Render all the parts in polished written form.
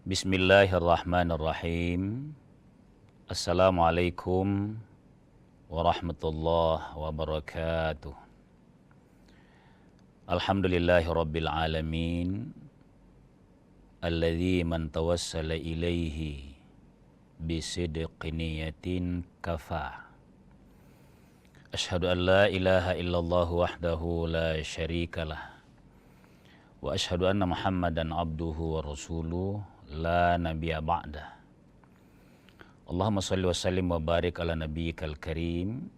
Bismillahirrahmanirrahim. Assalamualaikum warahmatullahi wabarakatuh. Alhamdulillahi rabbil alamin. Alladzi man tawassala ilaihi bisidqi niyatin kafa. Ashhadu an la ilaha illallah wahdahu la syarikalah. Wa ashhadu anna Muhammadan abduhu wa rasuluh la nabiyya ba'dah. Allahumma salli wa sallim wa barik ala nabiyyikal karim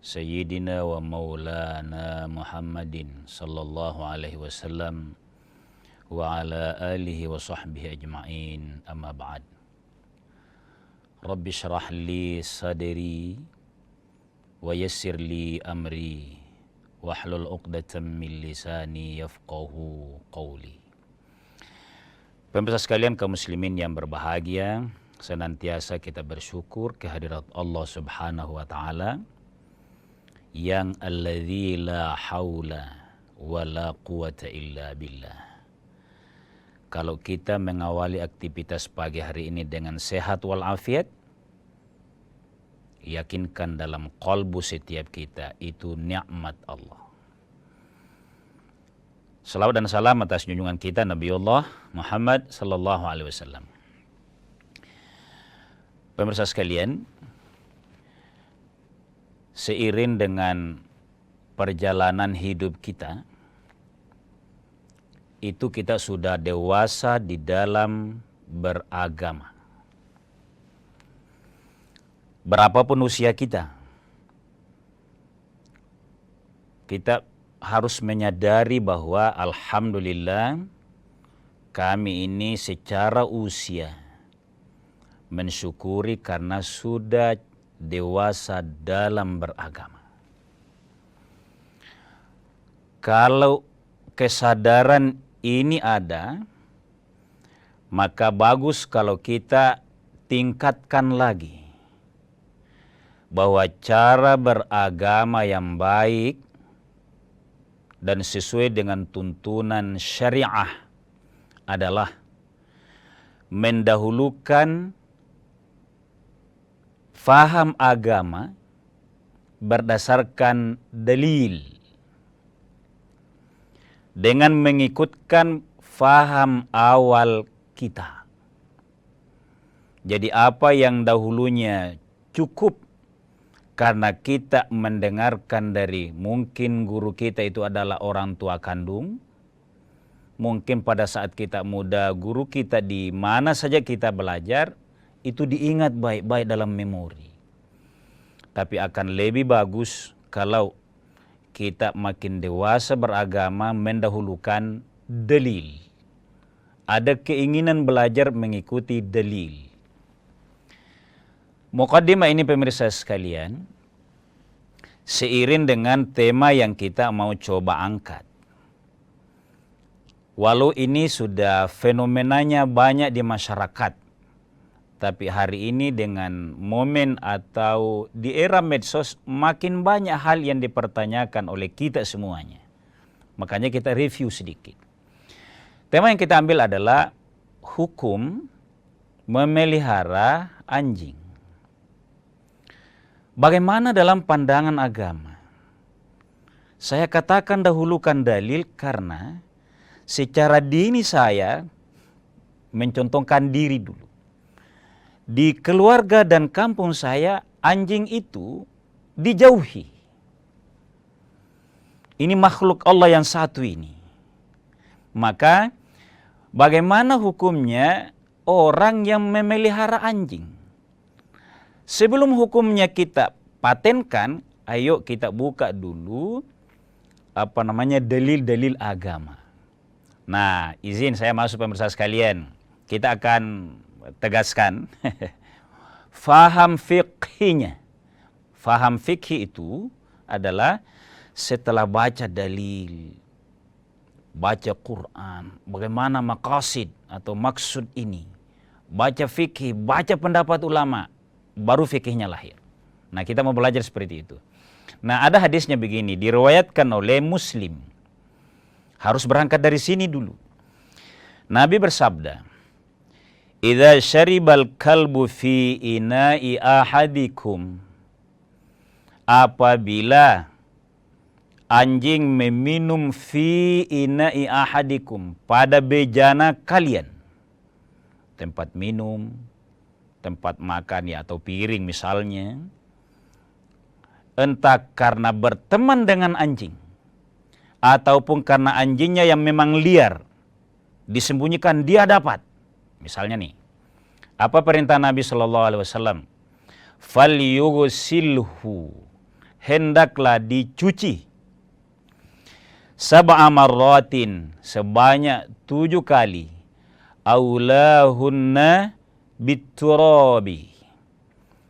sayyidina wa maulana Muhammadin sallallahu alaihi wasallam wa ala alihi wa sahbihi ajma'in, amma ba'd. Rabbi syrah li sadri wa yassir li amri wahlul 'uqdatam min lisani yafqahu qawli. Pemirsa sekalian, kaum muslimin yang berbahagia, senantiasa kita bersyukur kehadirat Allah Subhanahu wa taala yang alladzi la haula wa la quwata illa billah. Kalau kita mengawali aktivitas pagi hari ini dengan sehat walafiat, yakinkan dalam qalbu setiap kita itu nikmat Allah. Salawat dan salam atas junjungan kita Nabiullah Muhammad sallallahu alaihi wasallam. Pemirsa sekalian, seiring dengan perjalanan hidup kita, itu kita sudah dewasa di dalam beragama. Berapapun usia kita, kita harus menyadari bahwa alhamdulillah kami ini secara usia mensyukuri karena sudah dewasa dalam beragama. Kalau kesadaran ini ada, maka bagus kalau kita tingkatkan lagi bahwa cara beragama yang baik dan sesuai dengan tuntunan syariah adalah mendahulukan faham agama berdasarkan dalil dengan mengikutkan faham awal kita. Jadi apa yang dahulunya cukup karena kita mendengarkan dari mungkin guru kita itu adalah orang tua kandung, mungkin pada saat kita muda guru kita di mana saja kita belajar, itu diingat baik-baik dalam memori. Tapi akan lebih bagus kalau kita makin dewasa beragama mendahulukan dalil. Ada keinginan belajar mengikuti dalil. Muqaddimah ini pemirsa sekalian, seiring dengan tema yang kita mau coba angkat. Walau ini sudah fenomenanya banyak di masyarakat, tapi hari ini dengan momen atau di era medsos makin banyak hal yang dipertanyakan oleh kita semuanya. Makanya kita review sedikit. Tema yang kita ambil adalah hukum memelihara anjing. Bagaimana dalam pandangan agama? Saya katakan dahulukan dalil karena secara dini saya mencontohkan diri dulu. Di keluarga dan kampung saya, anjing itu dijauhi. Ini makhluk Allah yang satu ini. Maka bagaimana hukumnya orang yang memelihara anjing? Sebelum hukumnya kita patenkan, ayo kita buka dulu dalil-dalil agama. Nah, izin saya masuk pemirsa sekalian. Kita akan tegaskan faham fikhinya. Faham fikhi itu adalah setelah baca dalil, baca Quran, bagaimana maqasid atau maksud ini, baca fikih, baca pendapat ulama, baru fikihnya lahir. Nah, kita mau belajar seperti itu. Nah, ada hadisnya begini, diriwayatkan oleh Muslim. Harus berangkat dari sini dulu. Nabi bersabda, idza syaribal kalbu fi ina'i ahadikum, apabila anjing meminum fi ina'i ahadikum, pada bejana kalian, tempat minum, tempat makan ya, atau piring misalnya, entah karena berteman dengan anjing ataupun karena anjingnya yang memang liar, disembunyikan dia dapat. Misalnya nih, apa perintah Nabi Shallallahu Alaihi Wasallam? Falyughsilhu, hendaklah dicuci, sab'a marratin, sebanyak 7 kali, aulahunna biturabi,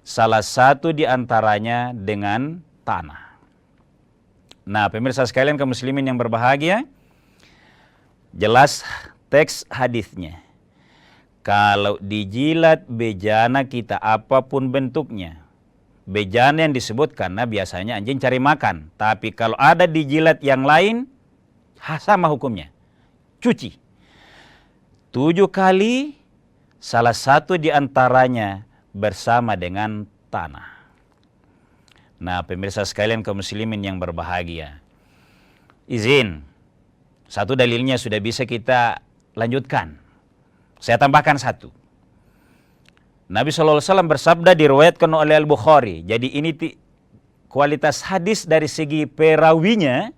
salah satu di antaranya dengan tanah. Nah, pemirsa sekalian kaum muslimin yang berbahagia, jelas teks hadisnya. Kalau dijilat bejana kita apapun bentuknya, bejana yang disebut karena biasanya anjing cari makan. Tapi kalau ada dijilat yang lain, sama hukumnya. Cuci 7 kali, salah satu di antaranya bersama dengan tanah. Nah, pemirsa sekalian kaum muslimin yang berbahagia, izin, satu dalilnya sudah bisa kita lanjutkan. Saya tambahkan satu. Nabi SAW bersabda, diriwayatkan oleh Al-Bukhari. Jadi ini kualitas hadis dari segi perawinya,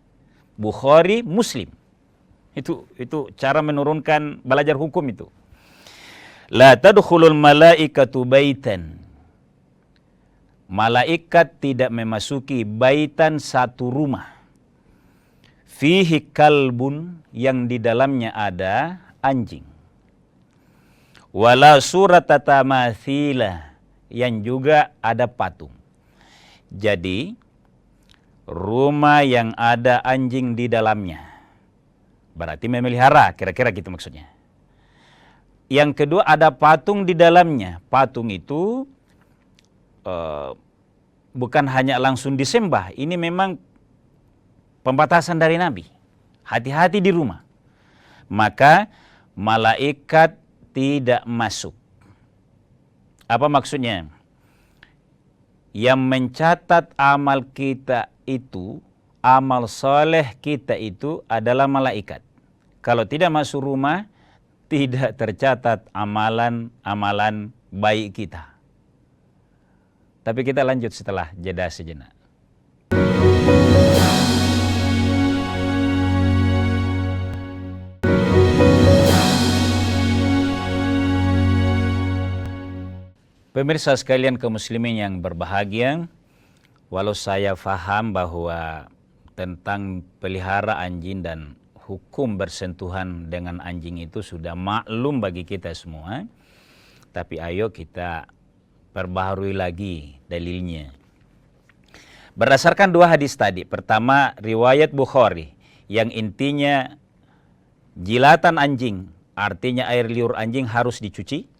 Bukhari, Muslim. Itu cara menurunkan belajar hukum itu. La tadkhulul malaikatu baitan. Malaikat tidak memasuki baitan, satu rumah. Fihi kalbun, yang di dalamnya ada anjing. Wala surata tamathila, yang juga ada patung. Jadi rumah yang ada anjing di dalamnya berarti memelihara, kira-kira gitu maksudnya. Yang kedua, ada patung di dalamnya. Patung itu bukan hanya langsung disembah, ini memang pembatasan dari Nabi. Hati-hati di rumah. Maka malaikat tidak masuk. Apa maksudnya? Yang mencatat amal kita itu, amal soleh kita itu adalah malaikat. Kalau tidak masuk rumah, tidak tercatat amalan baik kita. Tapi kita lanjut setelah jeda sejenak. Pemirsa sekalian kaum muslimin yang berbahagia, walau saya faham bahwa tentang pelihara anjing dan hukum bersentuhan dengan anjing itu sudah maklum bagi kita semua, tapi ayo kita perbaharui lagi dalilnya. Berdasarkan 2 hadis tadi, pertama riwayat Bukhari yang intinya jilatan anjing, artinya air liur anjing harus dicuci.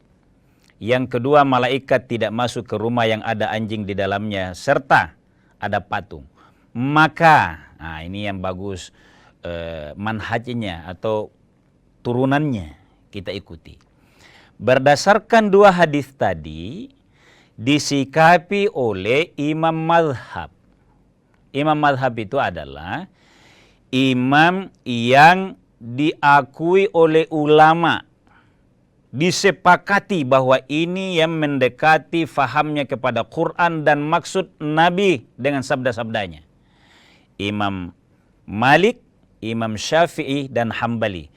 Yang kedua, malaikat tidak masuk ke rumah yang ada anjing di dalamnya serta ada patung. Maka, nah ini yang bagus, manhajnya atau turunannya kita ikuti. Berdasarkan 2 hadis tadi, disikapi oleh imam madhab. Imam madhab itu adalah imam yang diakui oleh ulama, disepakati bahwa ini yang mendekati fahamnya kepada Quran dan maksud Nabi dengan sabda-sabdanya. Imam Malik, Imam Syafi'i, dan Hambali.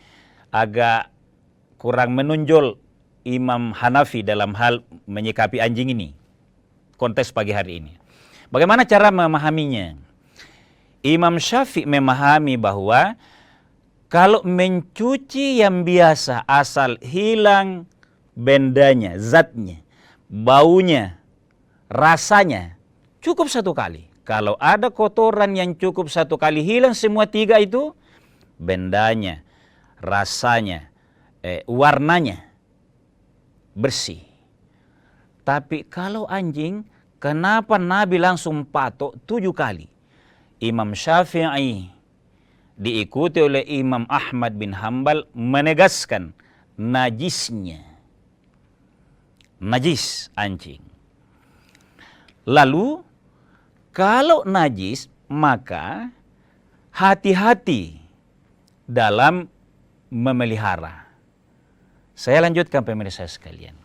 Agak kurang menonjol Imam Hanafi dalam hal menyikapi anjing ini, konteks pagi hari ini. Bagaimana cara memahaminya? Imam Syafi'i memahami bahwa kalau mencuci yang biasa, asal hilang bendanya, zatnya, baunya, rasanya, cukup 1 kali. Kalau ada kotoran yang cukup 1 kali hilang semua 3 itu, bendanya, rasanya, warnanya bersih. Tapi kalau anjing, kenapa Nabi langsung patok 7 kali? Imam Syafi'i diikuti oleh Imam Ahmad bin Hambal menegaskan najisnya. najis anjing. Lalu kalau najis maka hati-hati dalam memelihara. Saya lanjutkan pemirsa sekalian.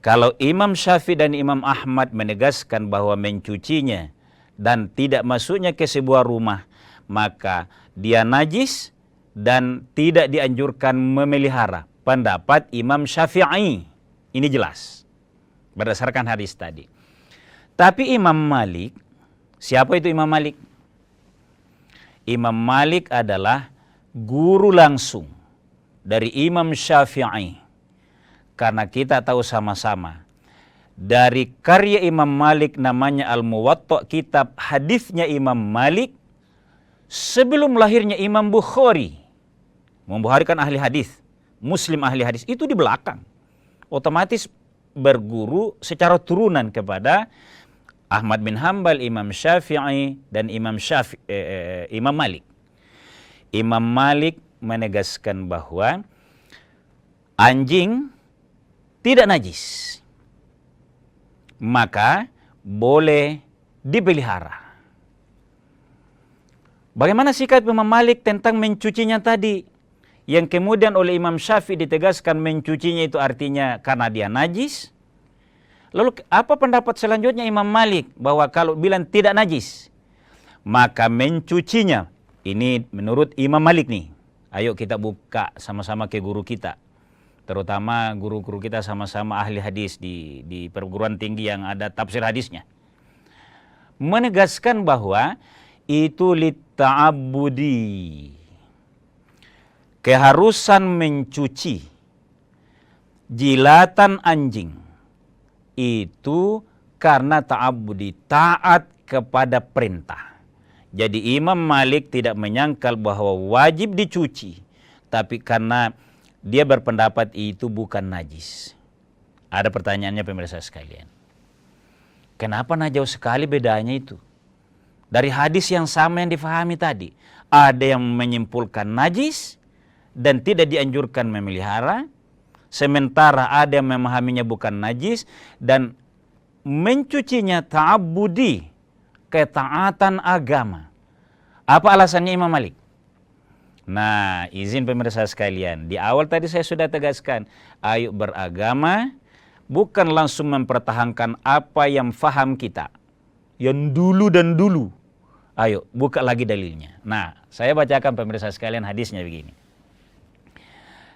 Kalau Imam Syafi'i dan Imam Ahmad menegaskan bahwa mencucinya dan tidak masuknya ke sebuah rumah, maka dia najis dan tidak dianjurkan memelihara. Pendapat Imam Syafi'i. Ini jelas berdasarkan hadis tadi. Tapi Imam Malik, siapa itu Imam Malik? Imam Malik adalah guru langsung dari Imam Syafi'i. Karena kita tahu sama-sama, dari karya Imam Malik namanya Al-Muwatta, kitab hadisnya Imam Malik, sebelum lahirnya Imam Bukhari. Imam Bukhari kan ahli hadis, Muslim ahli hadis, itu di belakang. Otomatis berguru secara turunan kepada Ahmad bin Hambal, Imam Syafi'i, dan Imam Malik. Imam Malik menegaskan bahwa anjing tidak najis, maka boleh dipelihara. Bagaimana sikap Imam Malik tentang mencucinya tadi? Yang kemudian oleh Imam Syafi'i ditegaskan mencucinya itu artinya karena dia najis. Lalu apa pendapat selanjutnya Imam Malik? Bahwa kalau bilang tidak najis, maka mencucinya. Ini menurut Imam Malik nih. Ayo kita buka sama-sama ke guru kita. Terutama guru-guru kita sama-sama ahli hadis di perguruan tinggi yang ada tafsir hadisnya. Menegaskan bahwa itu litta'abbudi. Keharusan mencuci jilatan anjing itu karena ta'abbudi, taat kepada perintah. Jadi Imam Malik tidak menyangkal bahwa wajib dicuci, tapi karena dia berpendapat itu bukan najis. Ada pertanyaannya pemirsa sekalian. Kenapa jauh sekali bedanya itu? Dari hadis yang sama yang difahami tadi. Ada yang menyimpulkan najis dan tidak dianjurkan memelihara. Sementara ada yang memahaminya bukan najis dan mencucinya ta'abbudi, ketaatan agama. Apa alasannya Imam Malik? Nah, izin pemirsa sekalian, di awal tadi saya sudah tegaskan, ayo beragama bukan langsung mempertahankan apa yang faham kita, yang dulu dan dulu. Ayo, buka lagi dalilnya. Nah, saya bacakan pemirsa sekalian hadisnya begini.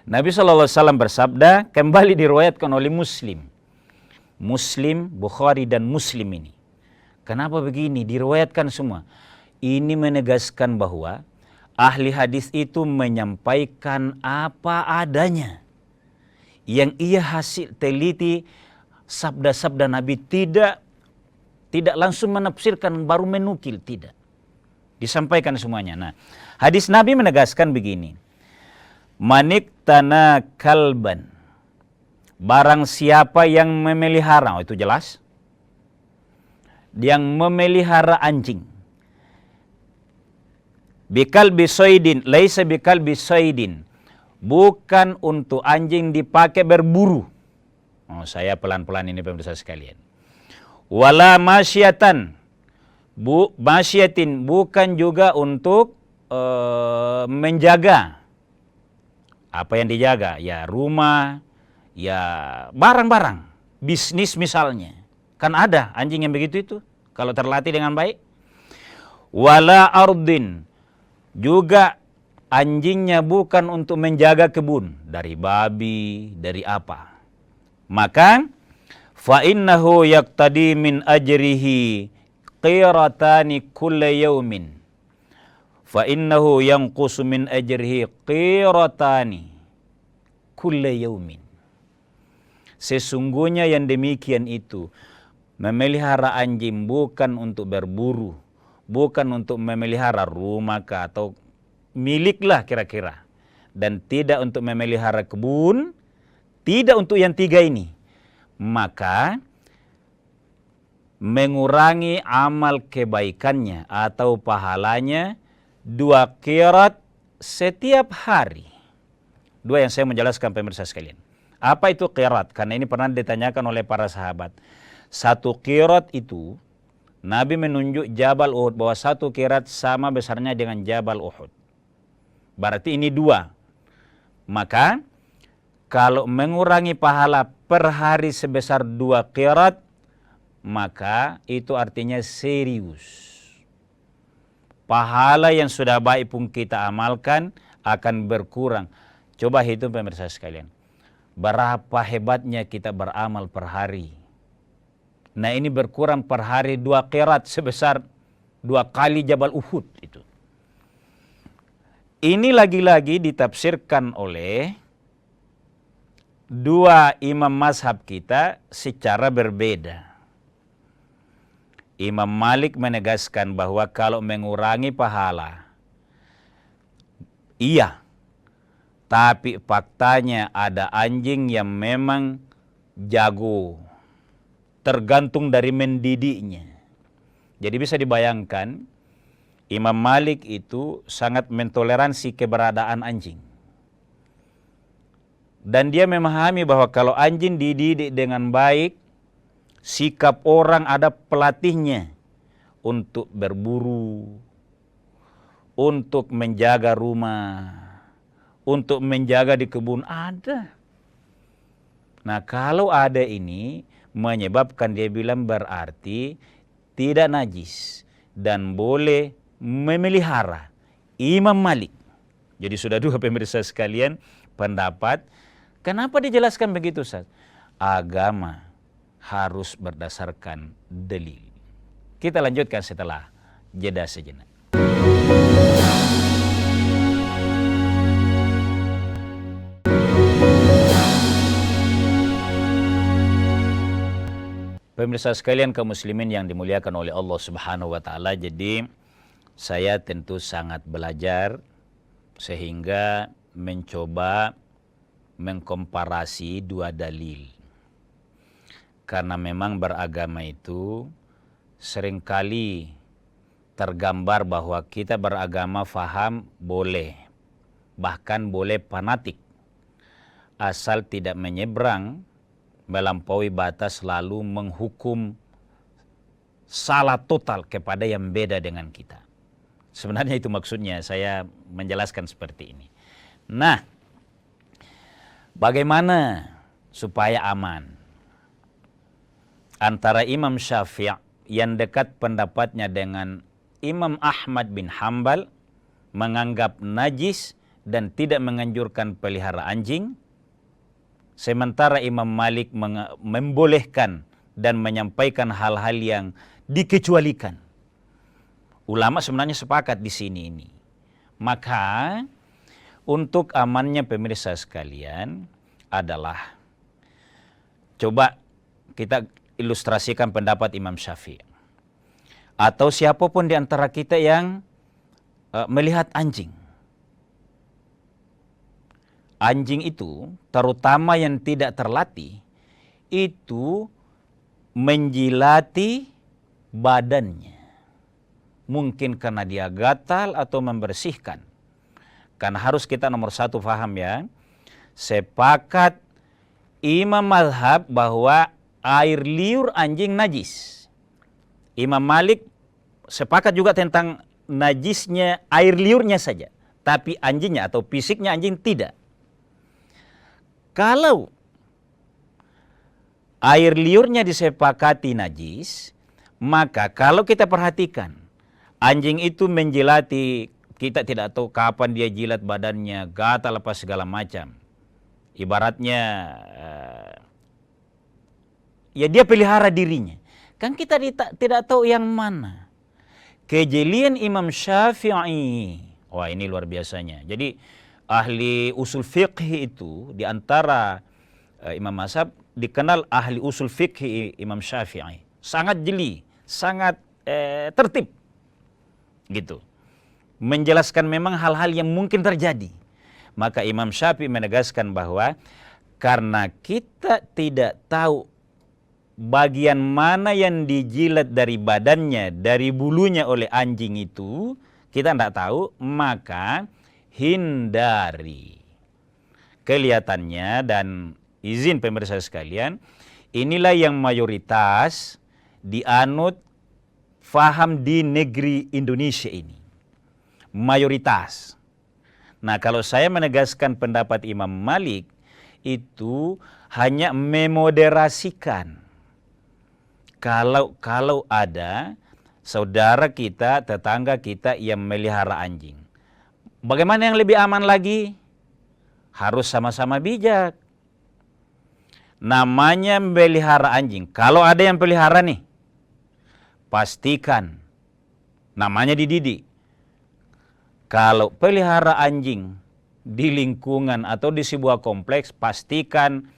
Nabi SAW bersabda, kembali diriwayatkan oleh Muslim. Muslim, Bukhari dan Muslim ini. Kenapa begini? Diriwayatkan semua. Ini menegaskan bahwa ahli hadis itu menyampaikan apa adanya. Yang ia hasil teliti sabda-sabda Nabi, tidak langsung menafsirkan baru menukil, tidak. Disampaikan semuanya. Nah, hadis Nabi menegaskan begini. Maniktana kalban. Barang siapa yang memelihara, itu jelas. Yang memelihara anjing. Bikalbi soidin, laisa bikalbi soidin. Bukan untuk anjing dipakai berburu. Oh, saya pelan-pelan ini pemirsa sekalian. Wala masyatan. Masyatin bukan juga untuk menjaga. Apa yang dijaga? Ya rumah, ya barang-barang. Bisnis misalnya. Kan ada anjing yang begitu itu. Kalau terlatih dengan baik. Wala ardin. Juga anjingnya bukan untuk menjaga kebun. Dari babi, dari apa. Maka, fa'innahu yaqtadi min ajrihi qiratani kulla yawmin. Fa'innahu yanqusu min ajrihi qiratani kulla yawmin. Sesungguhnya yang demikian itu, memelihara anjing bukan untuk berburu, bukan untuk memelihara rumah atau miliklah kira-kira. Dan tidak untuk memelihara kebun, tidak untuk yang tiga ini. Maka mengurangi amal kebaikannya atau pahalanya 2 qirat setiap hari. 2 yang saya menjelaskan pemirsa sekalian. Apa itu qirat? Karena ini pernah ditanyakan oleh para sahabat. Satu qirat itu, Nabi menunjuk Jabal Uhud, bahwa satu qirat sama besarnya dengan Jabal Uhud. Berarti ini 2. Maka kalau mengurangi pahala per hari sebesar 2 qirat, maka itu artinya serius. Pahala yang sudah baik pun kita amalkan akan berkurang. Coba hitung pemirsa sekalian. Berapa hebatnya kita beramal per hari. Nah ini berkurang per hari 2 qirat sebesar 2 kali Jabal Uhud itu. Ini lagi-lagi ditafsirkan oleh 2 imam mazhab kita secara berbeda. Imam Malik menegaskan bahwa kalau mengurangi pahala, iya, tapi faktanya ada anjing yang memang jago, tergantung dari mendidiknya. Jadi bisa dibayangkan, Imam Malik itu sangat mentoleransi keberadaan anjing. Dan dia memahami bahwa kalau anjing dididik dengan baik, sikap orang ada pelatihnya untuk berburu, untuk menjaga rumah, untuk menjaga di kebun, ada. Nah kalau ada ini menyebabkan dia bilang berarti tidak najis dan boleh memelihara. Imam Malik. Jadi sudah 2 pemirsa sekalian pendapat. Kenapa dijelaskan begitu, Ustaz? Agama harus berdasarkan dalil. Kita lanjutkan setelah jeda sejenak. Pemirsa sekalian kaum muslimin yang dimuliakan oleh Allah Subhanahu wa taala, jadi saya tentu sangat belajar sehingga mencoba mengkomparasi 2 dalil. Karena memang beragama itu seringkali tergambar bahwa kita beragama faham boleh, bahkan boleh fanatik, asal tidak menyeberang melampaui batas lalu menghukum salah total kepada yang beda dengan kita. Sebenarnya itu maksudnya saya menjelaskan seperti ini. Nah, bagaimana supaya aman? Antara Imam Syafi'i yang dekat pendapatnya dengan Imam Ahmad bin Hambal, menganggap najis dan tidak menganjurkan pelihara anjing, sementara Imam Malik membolehkan dan menyampaikan hal-hal yang dikecualikan. Ulama sebenarnya sepakat di sini ini. Maka untuk amannya pemirsa sekalian adalah, coba kita ilustrasikan pendapat Imam Syafi'i. Atau siapapun di antara kita yang melihat anjing. Anjing itu, terutama yang tidak terlatih, itu menjilati badannya. Mungkin karena dia gatal atau membersihkan. Karena harus kita nomor 1 paham ya, sepakat Imam mazhab bahwa air liur anjing najis. Imam Malik sepakat juga tentang najisnya air liurnya saja, tapi anjingnya atau fisiknya anjing tidak. Kalau air liurnya disepakati najis, maka kalau kita perhatikan anjing itu menjilati, kita tidak tahu kapan dia jilat badannya, gatal apa segala macam. Ibaratnya ya dia pelihara dirinya. Kan kita tidak tahu yang mana. Kejelian Imam Syafi'i. Wah ini luar biasanya. Jadi ahli usul fiqh itu di antara imam mazhab dikenal ahli usul fiqh Imam Syafi'i. Sangat jeli, sangat tertib. Gitu. Menjelaskan memang hal-hal yang mungkin terjadi. Maka Imam Syafi'i menegaskan bahwa karena kita tidak tahu bagian mana yang dijilat dari badannya, dari bulunya oleh anjing itu, kita tidak tahu, maka hindari. Kelihatannya dan izin pemirsa sekalian, inilah yang mayoritas dianut faham di negeri Indonesia ini. Mayoritas. Nah, kalau saya menegaskan pendapat Imam Malik, itu hanya memoderasikan. Kalau ada saudara kita, tetangga kita yang melihara anjing, bagaimana yang lebih aman lagi? Harus sama-sama bijak. Namanya melihara anjing. Kalau ada yang pelihara nih, pastikan namanya dididik. Kalau pelihara anjing di lingkungan atau di sebuah kompleks, pastikan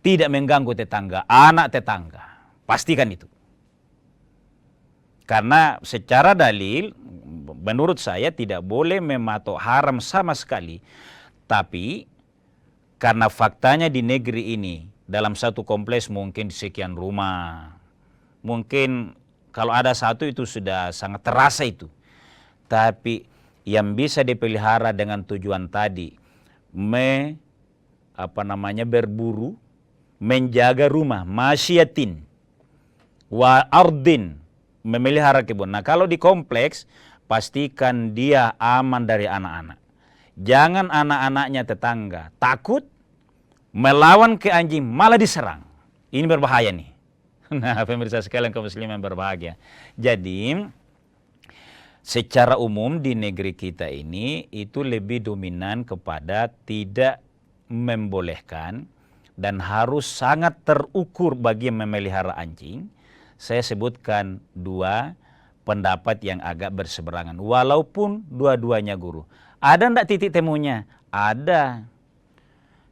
tidak mengganggu tetangga, anak tetangga. Pastikan itu. Karena secara dalil, menurut saya tidak boleh mematok haram sama sekali. Tapi karena faktanya di negeri ini, dalam satu kompleks mungkin sekian rumah. Mungkin kalau ada satu itu sudah sangat terasa itu. Tapi yang bisa dipelihara dengan tujuan tadi, berburu, menjaga rumah, masyiatin, wa ardin, memelihara kebun. Nah, kalau di kompleks, pastikan dia aman dari anak-anak. Jangan anak-anaknya tetangga takut melawan ke anjing, malah diserang. Ini berbahaya nih. Nah, pemirsa sekalian kaum muslimin berbahagia. Jadi, secara umum di negeri kita ini itu lebih dominan kepada tidak membolehkan dan harus sangat terukur bagi memelihara anjing. Saya sebutkan dua pendapat yang agak berseberangan, walaupun dua-duanya guru. Ada enggak titik temunya? Ada.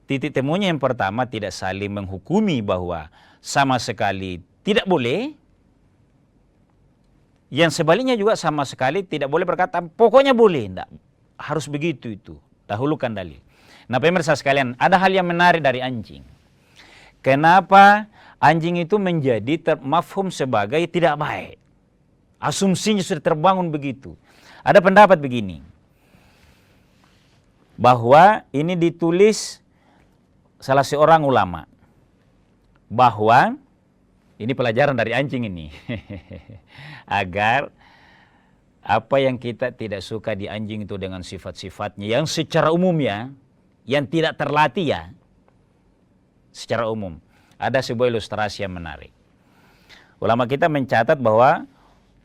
Titik temunya yang pertama, tidak saling menghukumi bahwa sama sekali tidak boleh. Yang sebaliknya juga sama sekali tidak boleh berkata, pokoknya boleh. Enggak. Harus begitu itu. Dahulukan dalil. Nah, pemirsa sekalian, ada hal yang menarik dari anjing. Kenapa anjing itu menjadi mafhum sebagai tidak baik? Asumsinya sudah terbangun begitu. Ada pendapat begini, bahwa ini ditulis salah seorang ulama, bahwa ini pelajaran dari anjing ini, agar apa yang kita tidak suka di anjing itu dengan sifat-sifatnya yang secara umum ya, yang tidak terlatih ya, secara umum. Ada sebuah ilustrasi yang menarik. Ulama kita mencatat bahwa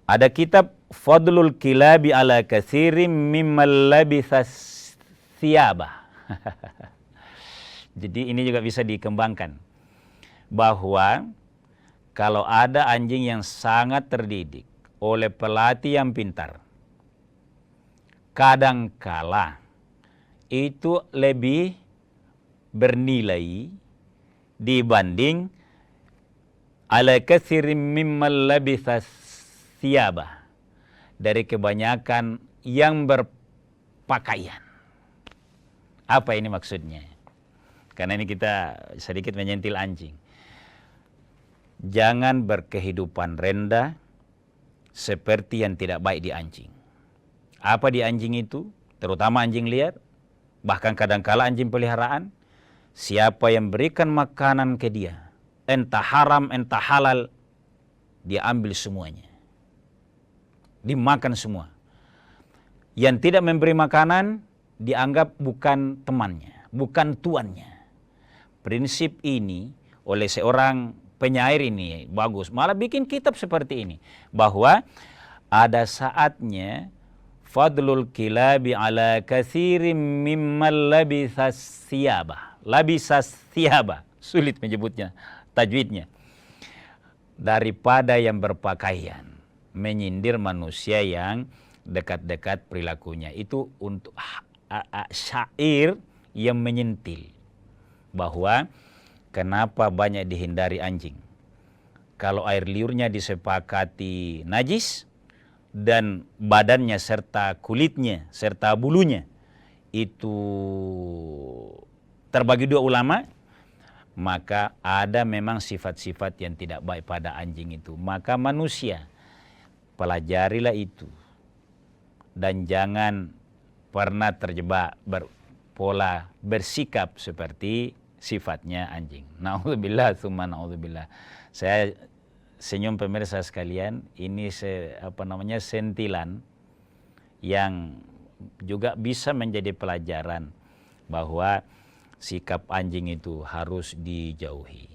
ada kitab Fadlul Kilabi ala katsirin mimmal labitha thiyabah. Jadi ini juga bisa dikembangkan, bahwa kalau ada anjing yang sangat terdidik oleh pelatih yang pintar, kadangkala itu lebih bernilai dibanding ala katsirin mimmal labitha thiyabah, dari kebanyakan yang berpakaian. Apa ini maksudnya? Karena ini kita sedikit menyentil anjing. Jangan berkehidupan rendah seperti yang tidak baik di anjing. Apa di anjing itu? Terutama anjing liar, bahkan kadangkala anjing peliharaan. Siapa yang berikan makanan ke dia, entah haram, entah halal, dia ambil semuanya. Dimakan semua. Yang tidak memberi makanan, dianggap bukan temannya, bukan tuannya. Prinsip ini oleh seorang penyair ini bagus, malah bikin kitab seperti ini, bahwa ada saatnya fadlul kilabi ala katsirin mimmal labithas thiyabah. Labisas thiyabah, sulit menyebutnya, tajwidnya. Daripada yang berpakaian, menyindir manusia yang dekat-dekat perilakunya. Itu untuk syair yang menyentil bahwa kenapa banyak dihindari anjing. Kalau air liurnya disepakati najis dan badannya serta kulitnya serta bulunya itu terbagi dua ulama, maka ada memang sifat-sifat yang tidak baik pada anjing itu. Maka manusia, pelajarilah itu. Dan jangan pernah terjebak berpola bersikap seperti sifatnya anjing. Na'udzubillah, tsumma na'udzubillah. Saya senyum pemirsa sekalian, ini sentilan yang juga bisa menjadi pelajaran bahwa sikap anjing itu harus dijauhi.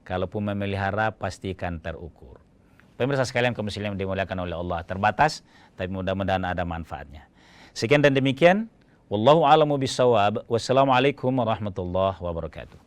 Kalaupun memelihara pastikan terukur. Pemirsa sekalian kaum muslimin yang dimuliakan oleh Allah, terbatas tapi mudah-mudahan ada manfaatnya. Sekian dan demikian, wallahu a'lamu bissawab. Wassalamualaikum warahmatullahi wabarakatuh.